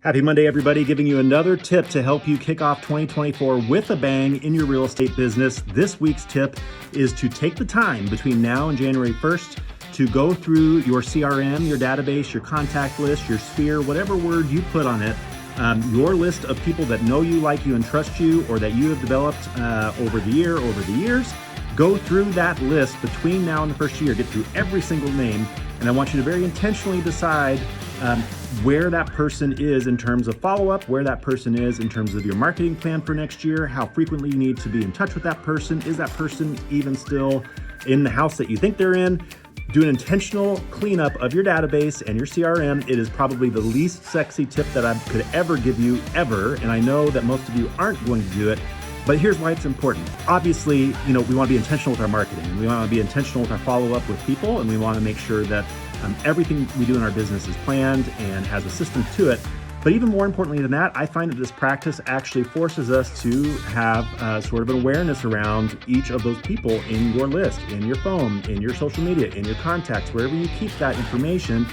Happy Monday, everybody. Giving you another tip to help you kick off 2024 with a bang in your real estate business. This week's tip is to take the time between now and January 1st to go through your CRM, your database, your contact list, your sphere, whatever word you put on it, your list of people that know you, like you, and trust you, or that you have developed over the years. Go through that list between now and the first year. Get through every single name, and I want you to very intentionally decide where that person is in terms of follow-up, where that person is in terms of your marketing plan for next year, how frequently you need to be in touch with that person. Is that person even still in the house that you think they're in? Do an intentional cleanup of your database and your CRM. It is probably the least sexy tip that I could ever give you, ever. And I know that most of you aren't going to do it, but here's why it's important. Obviously, we want to be intentional with our marketing, and we want to be intentional with our follow-up with people, and we want to make sure that everything we do in our business is planned and has a system to it. But even more importantly than that, I find that this practice actually forces us to have sort of an awareness around each of those people in your list, in your phone, in your social media, in your contacts, wherever you keep that information.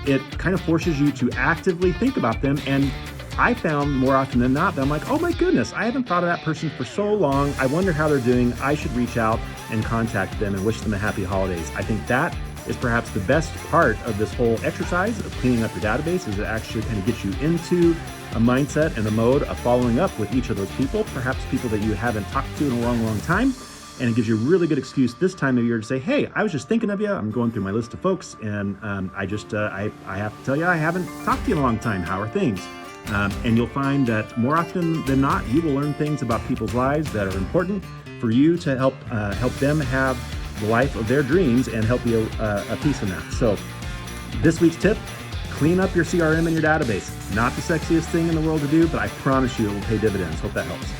It kind of forces you to actively think about them. And I found more often than not that I'm like, oh my goodness, I haven't thought of that person for so long. I wonder how they're doing. I should reach out and contact them and wish them a happy holidays. I think that is perhaps the best part of this whole exercise of cleaning up your database, is it actually kind of gets you into a mindset and a mode of following up with each of those people, perhaps people that you haven't talked to in a long, long time. And it gives you a really good excuse this time of year to say, hey, I was just thinking of you. I'm going through my list of folks, and I have to tell you, I haven't talked to you in a long time. How are things? And you'll find that more often than not, you will learn things about people's lives that are important for you to help them have the life of their dreams and help you a piece in that. So this week's tip, clean up your CRM and your database. Not the sexiest thing in the world to do, but I promise you it will pay dividends. Hope that helps.